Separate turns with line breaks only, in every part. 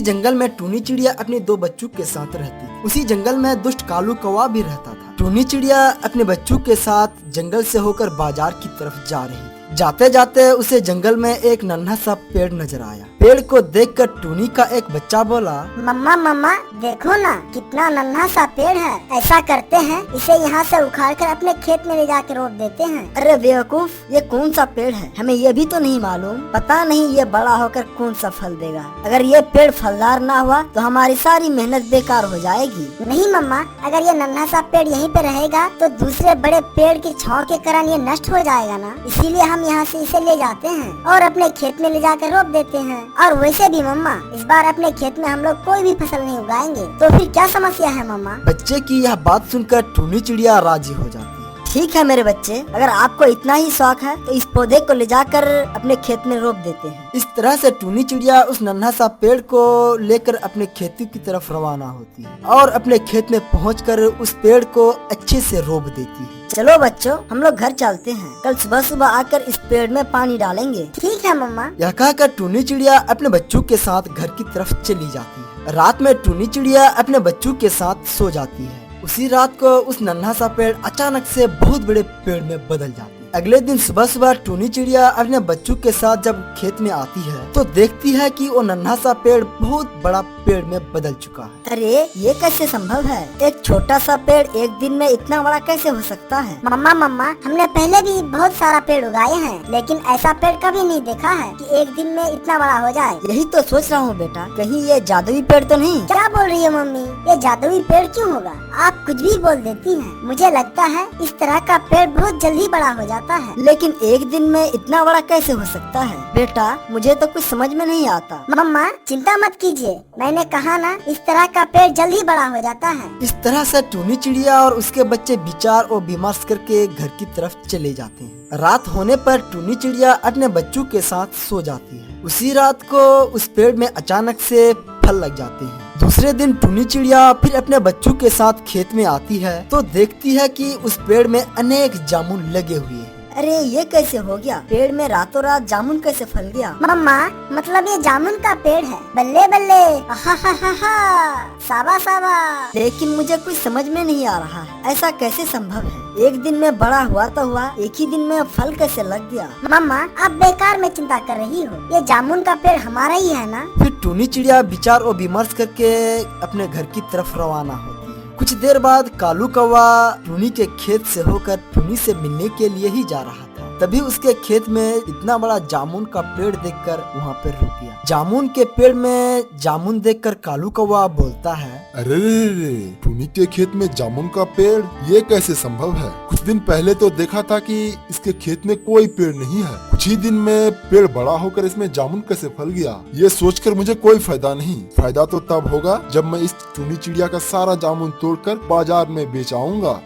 उसी जंगल में टूनी चिड़िया अपने दो बच्चों के साथ रहती थी। उसी जंगल में दुष्ट कालू कौवा भी रहता था। टूनी चिड़िया अपने बच्चों के साथ जंगल से होकर बाजार की तरफ जा रही थी। जाते जाते उसे जंगल में एक नन्हा सा पेड़ नजर आया। पेड़ को देखकर टूनी का एक बच्चा बोला,
मम्मा मम्मा देखो ना, कितना नन्हा सा पेड़ है। ऐसा करते हैं, इसे यहाँ से उखाड़ कर अपने खेत में ले जाकर रोप देते हैं।
अरे बेवकूफ, ये कौन सा पेड़ है? हमें ये भी तो नहीं मालूम। पता नहीं ये बड़ा होकर कौन सा फल देगा। अगर ये पेड़ फलदार ना हुआ तो हमारी सारी मेहनत बेकार हो जाएगी।
नहीं मम्मा, अगर ये नन्हा सा पेड़ यहीं पे रहेगा तो दूसरे बड़े पेड़ की छांव के कारण ये नष्ट हो जाएगा ना। इसीलिए हम यहाँ से इसे ले जाते हैं और अपने खेत में ले जाकर रोप देते हैं। और वैसे भी मम्मा, इस बार अपने खेत में हम लोग कोई भी फसल नहीं उगाएंगे, तो फिर क्या समस्या है मम्मा?
बच्चे की यह बात सुनकर टूनी चिड़िया राजी हो जाती है।
ठीक है मेरे बच्चे, अगर आपको इतना ही शौक है तो इस पौधे को ले जाकर अपने खेत में रोप देते हैं।
इस तरह से टूनी चिड़िया उस नन्हा सा पेड़ को लेकर अपने खेती की तरफ रवाना होती है और अपने खेत में पहुंचकर उस पेड़ को अच्छे से रोप देती है।
चलो बच्चों, हम लोग घर चलते हैं। कल सुबह सुबह आकर इस पेड़ में पानी डालेंगे।
ठीक है मम्मा।
यह कहकर टूनी चिड़िया अपने बच्चों के साथ घर की तरफ चली जाती है। रात में टूनी चिड़िया अपने बच्चों के साथ सो जाती है। उसी रात को उस नन्हा सा पेड़ अचानक से बहुत बड़े पेड़ में बदल जाती है। अगले दिन सुबह सुबह टूनी चिड़िया अपने बच्चों के साथ जब खेत में आती है तो देखती है कि वो नन्हा सा पेड़ बहुत बड़ा पेड़ में बदल चुका है।
अरे ये कैसे संभव है? एक छोटा सा पेड़ एक दिन में इतना बड़ा कैसे हो सकता है?
मम्मा मम्मा, हमने पहले भी बहुत सारा पेड़ उगाए हैं, लेकिन ऐसा पेड़ कभी नहीं देखा है कि एक दिन में इतना बड़ा हो जाए।
यही तो सोच रहा हूँ बेटा, कहीं ये जादुई पेड़ तो नहीं?
क्या बोल रही है मम्मी? ये जादुई पेड़ क्यों होगा? आप कुछ भी बोल देती हैं। मुझे लगता है इस तरह का पेड़ बहुत जल्दी बड़ा हो जाता है।
लेकिन एक दिन में इतना बड़ा कैसे हो सकता है? बेटा, मुझे तो कुछ समझ में नहीं आता।
मम्मा चिंता मत कीजिए, मैंने कहा ना, इस तरह का पेड़ जल्दी बड़ा हो जाता है।
इस तरह से टूनी चिड़िया और उसके बच्चे विचार और विमर्श करके घर की तरफ चले जाते हैं। रात होने पर टूनी चिड़िया अपने बच्चों के साथ सो जाती है। उसी रात को उस पेड़ में अचानक से फल लग जाते हैं। दूसरे दिन टूनी चिड़िया फिर अपने बच्चों के साथ खेत में आती है तो देखती है कि उस पेड़ में अनेक जामुन लगे हुए हैं।
अरे ये कैसे हो गया? पेड़ में रातों रात जामुन कैसे फल गया?
मम्मा, मतलब ये जामुन का पेड़ है। बल्ले बल्ले, हा हा हा हा, साबा साबा।
लेकिन मुझे कुछ समझ में नहीं आ रहा है, ऐसा कैसे संभव है? एक दिन में बड़ा हुआ तो हुआ, एक ही दिन में फल कैसे लग गया?
मम्मा, आप बेकार में चिंता कर रही हो, ये जामुन का पेड़ हमारा ही है ना।
फिर टूनी चिड़िया विचार और विमर्श करके अपने घर की तरफ रवाना होती है। कुछ देर बाद कालू कौवा टूनी के खेत से होकर टूनी से मिलने के लिए ही जा रहा था। तभी उसके खेत में इतना बड़ा जामुन का पेड़ देखकर वहाँ पर रुक गया। जामुन के पेड़ में जामुन देखकर कालू कौवा बोलता है,
अरे रे, टूनी के खेत में जामुन का पेड़, ये कैसे संभव है? कुछ दिन पहले तो देखा था कि इसके खेत में कोई पेड़ नहीं है। कुछ ही दिन में पेड़ बड़ा होकर इसमें जामुन कैसे फल गया? ये सोचकर मुझे कोई फायदा नहीं। फायदा तो तब होगा जब मैं इस टूनी चिड़िया का सारा जामुन तोड़कर बाजार में बेच आऊंगा।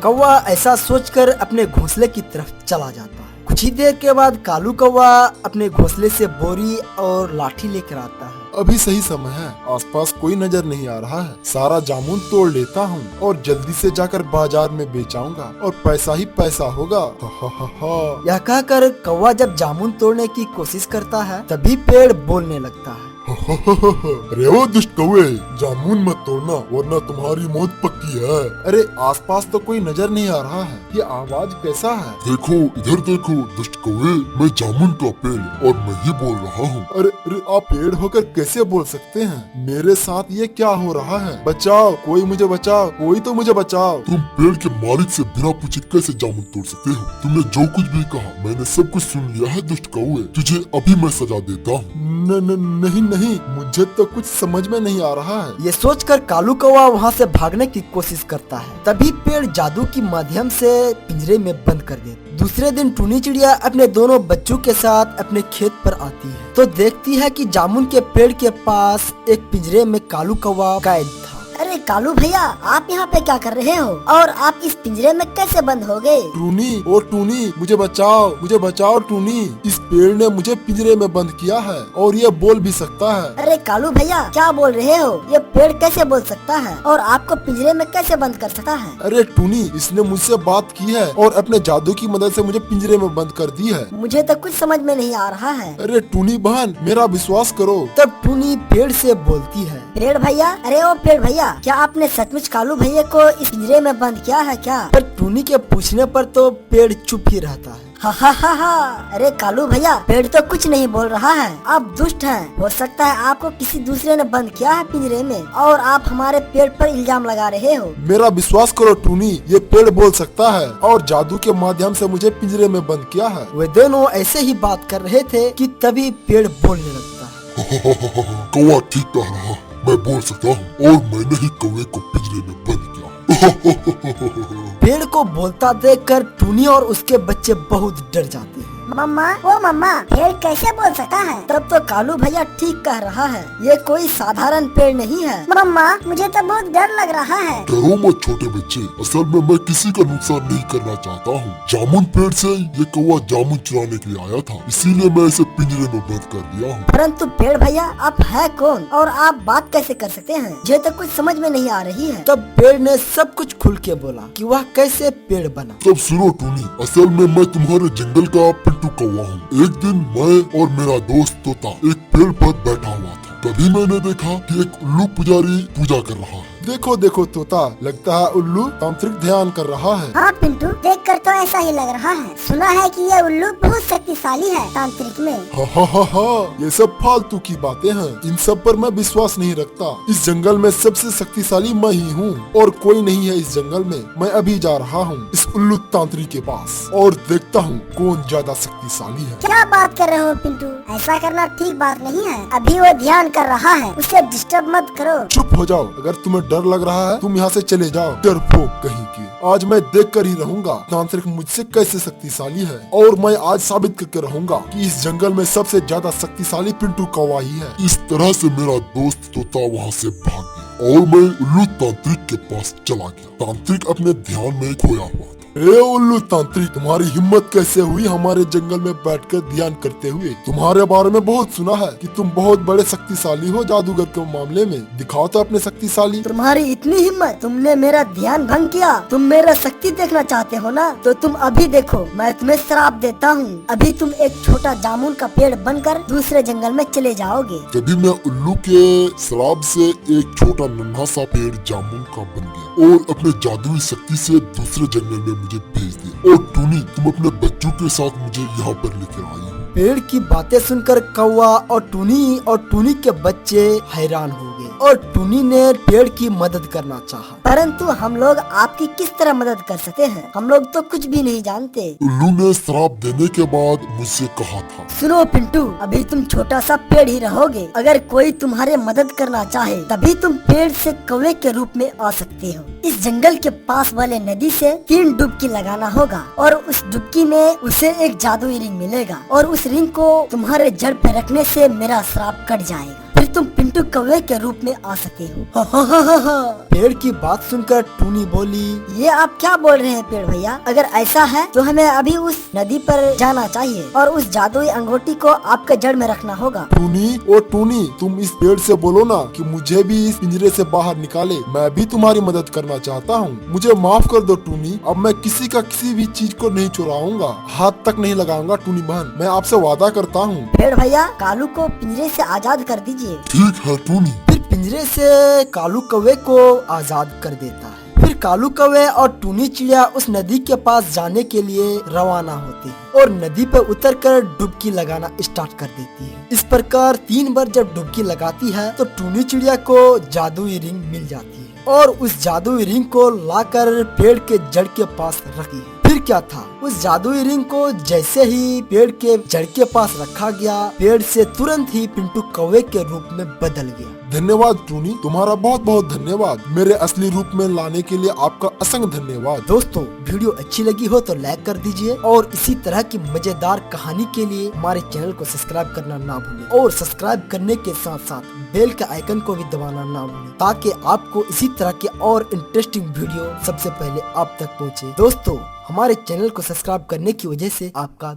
कौवा ऐसा सोचकर अपने घोंसले की तरफ चला जाता है। कुछ ही देर के बाद कालू कौवा अपने घोंसले से बोरी और लाठी लेकर आता है।
अभी सही समय है, आसपास कोई नजर नहीं आ रहा है। सारा जामुन तोड़ लेता हूँ और जल्दी से जाकर बाजार में बेचाऊंगा और पैसा ही पैसा होगा।
यह कहकर कौवा जब जामुन तोड़ने की कोशिश करता है तभी पेड़ बोलने लगता है,
अरे ओ दुष्ट कौवे, जामुन मत तोड़ना वरना तुम्हारी मौत पक्की है। अरे आसपास तो कोई नजर नहीं आ रहा है, ये आवाज कैसा है?
देखो इधर देखो दुष्ट कौवे, मैं जामुन का पेड़ और मैं ही बोल रहा हूँ।
अरे आप पेड़ होकर कैसे बोल सकते हैं? मेरे साथ ये क्या हो रहा है? बचाओ, कोई मुझे बचाओ, कोई तो मुझे बचाओ।
तुम पेड़ के मालिक से बिना पूछे कैसे जामुन तोड़ सकते हो? तुमने जो कुछ भी कहा मैंने सब कुछ सुन लिया है दुष्ट कौवे, तुझे अभी मैं सजा देता हूँ।
नहीं, मुझे तो कुछ समझ में नहीं आ रहा है।
ये सोचकर कालू कौवा वहाँ से भागने की कोशिश करता है। तभी पेड़ जादू की माध्यम से पिंजरे में बंद कर देता। दूसरे दिन टूनी चिड़िया अपने दोनों बच्चों के साथ अपने खेत पर आती है तो देखती है कि जामुन के पेड़ के पास एक पिंजरे में कालू कौवा कैद था।
अरे कालू भैया, आप यहाँ पे क्या कर रहे हो और आप इस पिंजरे में कैसे बंद हो गए?
टूनी, ओ टूनी, मुझे बचाओ टूनी। इस पेड़ ने मुझे पिंजरे में बंद किया है और ये बोल भी सकता है।
अरे कालू भैया, क्या बोल रहे हो? ये पेड़ कैसे बोल सकता है और आपको पिंजरे में कैसे बंद कर सकता है?
अरे टूनी, इसने मुझसे बात की है और अपने जादू की मदद से मुझे पिंजरे में बंद कर दी है।
मुझे तो कुछ समझ में नहीं आ रहा है।
अरे टूनी बहन, मेरा विश्वास करो।
तब टूनी पेड़ से बोलती है,
पेड़ भैया, अरे ओ पेड़ भैया, क्या आपने सचमुच कालू भैया को इस पिंजरे में बंद किया है क्या?
पर टूनी के पूछने पर तो पेड़ चुप ही रहता है।
हा हा हा हा। अरे कालू भैया, पेड़ तो कुछ नहीं बोल रहा है। आप दुष्ट हैं। हो सकता है आपको किसी दूसरे ने बंद किया है पिंजरे में और आप हमारे पेड़ पर इल्जाम लगा रहे हो।
मेरा विश्वास करो टूनी, ये पेड़ बोल सकता है और जादू के माध्यम से मुझे पिंजरे में बंद किया है।
वे दोनों ऐसे ही बात कर रहे थे कि तभी पेड़ बोलने लगता है।
कौवा ठीक कह रहा, मैं बोल सकता हूँ और मैंने ही कौवे को पिंजरे में बंद किया।
पेड़ को बोलता देखकर टूनी और उसके बच्चे बहुत डर जाते हैं।
मम्मा, ओ मम्मा, पेड़ कैसे बोल सकता है?
तब तो कालू भैया ठीक कह रहा है। ये कोई साधारण पेड़ नहीं है।
मम्मा, मुझे तो बहुत डर लग रहा है।
डरो मत छोटे बच्चे, असल में मैं किसी का नुकसान नहीं करना चाहता हूँ। जामुन पेड़ से ये कौवा जामुन चुराने के लिए आया था, इसीलिए मैं इसे पिंजरे में बंद कर दिया हूँ।
परंतु पेड़ भैया, आप है कौन और आप बात कैसे कर सकते हैं? मुझे तो कुछ समझ में नहीं आ रही है।
तब पेड़ ने सब कुछ खुल के बोला कि वह कैसे पेड़ बना।
तब सुनो टूनी, असल में मैं तुम्हारे जंगल का पिंटू कौवा हूँ। एक दिन मैं और मेरा दोस्त तोता एक पेड़ पर बैठा हुआ था। तभी मैंने देखा कि एक उल्लू पुजारी पूजा कर रहा है।
देखो देखो तोता, लगता है उल्लू तांत्रिक ध्यान कर रहा है।
हाँ पिंटू, देखकर तो ऐसा ही लग रहा है। सुना है कि ये उल्लू बहुत शक्तिशाली है तांत्रिक में।
हा, ये सब फालतू की बातें हैं। इन सब पर मैं विश्वास नहीं रखता। इस जंगल में सबसे शक्तिशाली मैं ही हूँ और कोई नहीं है इस जंगल में। मैं अभी जा रहा हूँ इस उल्लू तांत्रिक के पास और देखता हूँ कौन ज्यादा शक्तिशाली है।
क्या बात कर रहे हो पिंटू? ऐसा करना ठीक बात नहीं है। अभी वो ध्यान कर रहा है, उसे डिस्टर्ब मत करो।
चुप हो जाओ। अगर तुम्हें डर लग रहा है तुम यहाँ से चले जाओ, डरपोक कहीं के। आज मैं देख कर ही रहूंगा तांत्रिक मुझसे कैसे शक्तिशाली है और मैं आज साबित करके रहूंगा कि इस जंगल में सबसे ज्यादा शक्तिशाली पिंटू कौवा ही है।
इस तरह से मेरा दोस्त तोता वहाँ से भाग गया और मैं उल्लू तांत्रिक के पास चला गया। तांत्रिक अपने ध्यान में खोया हुआ था।
ए उल्लू तांत्रिक, तुम्हारी हिम्मत कैसे हुई हमारे जंगल में बैठकर ध्यान करते हुए? तुम्हारे बारे में बहुत सुना है कि तुम बहुत बड़े शक्तिशाली हो जादूगर के मामले में। दिखाओ तो अपने शक्तिशाली।
तुम्हारी इतनी हिम्मत, तुमने मेरा ध्यान भंग किया। तुम मेरा शक्ति देखना चाहते हो ना? तो तुम अभी देखो, मैं तुम्हें श्राप देता हूँ। अभी तुम एक छोटा जामुन का पेड़ बनकर दूसरे जंगल में चले जाओगे।
तभी मैं उल्लू के श्राप से एक छोटा नन्हा सा पेड़ जामुन का बन गया और अपने जादुई शक्ति से दूसरे जंगल में मुझे भेज दिया। और टूनी, तुम अपने बच्चों के साथ मुझे यहाँ पर लेकर आई हो।
पेड़ की बातें सुनकर कौवा और टूनी के बच्चे हैरान हो गए और टूनी ने पेड़ की मदद करना चाहा।
परंतु हम लोग आपकी किस तरह मदद कर सकते हैं? हम लोग तो कुछ भी नहीं जानते।
उल्लू ने श्राप देने के बाद मुझसे कहा था,
सुनो पिंटू, अभी तुम छोटा सा पेड़ ही रहोगे। अगर कोई तुम्हारे मदद करना चाहे तभी तुम पेड़ से कौवे के रूप में आ सकते हो। इस जंगल के पास वाले नदी से 3 डुबकी लगाना होगा और उस डुबकी में उसे एक जादुई रिंग मिलेगा और उस रिंग को तुम्हारे जड़ पे रखने से मेरा श्राप कट जाएगा। फिर तुम पिंटू कौवे के रूप में आ सकते हो।
पेड़ की बात सुनकर टूनी बोली,
ये आप क्या बोल रहे हैं पेड़ भैया? अगर ऐसा है तो हमें अभी उस नदी पर जाना चाहिए और उस जादुई अंगूठी को आपके जड़ में रखना होगा।
टूनी, तुम इस पेड़ से बोलो ना कि मुझे भी इस पिंजरे से बाहर निकाले। मैं भी तुम्हारी मदद करना चाहता हूँ। मुझे माफ कर दो टूनी। अब मैं किसी का किसी भी चीज को नहीं चुराऊंगा, हाथ तक नहीं लगाऊंगा। टूनी बहन, मैं आपसे वादा करता हूँ।
पेड़ भैया, कालू को पिंजरे से आजाद कर दीजिए।
ठीक है टूनी।
फिर पिंजरे से कालू कौवे को आजाद कर देता है। फिर कालू कौवे और टूनी चिड़िया उस नदी के पास जाने के लिए रवाना होते हैं और नदी पर उतरकर डुबकी लगाना स्टार्ट कर देती है। इस प्रकार 3 बार जब डुबकी लगाती है तो टूनी चिड़िया को जादुई रिंग मिल जाती है और उस जादुई रिंग को लाकर पेड़ के जड़ के पास रखती है। फिर क्या था, उस जादुई रिंग को जैसे ही पेड़ के जड़ के पास रखा गया, पेड़ से तुरंत ही पिंटू कौवे के रूप में बदल गया।
धन्यवाद टूनी, तुम्हारा बहुत बहुत धन्यवाद। मेरे असली रूप में लाने के लिए आपका असंख्य धन्यवाद।
दोस्तों वीडियो अच्छी लगी हो तो लाइक कर दीजिए और इसी तरह की मजेदार कहानी के लिए हमारे चैनल को सब्सक्राइब करना ना भूलें और सब्सक्राइब करने के साथ साथ बेल के आइकन को भी दबाना ना भूलें ताकि आपको इसी तरह के और इंटरेस्टिंग वीडियो सबसे पहले आप तक पहुँचे। दोस्तों हमारे चैनल को सब्सक्राइब करने की वजह से आपका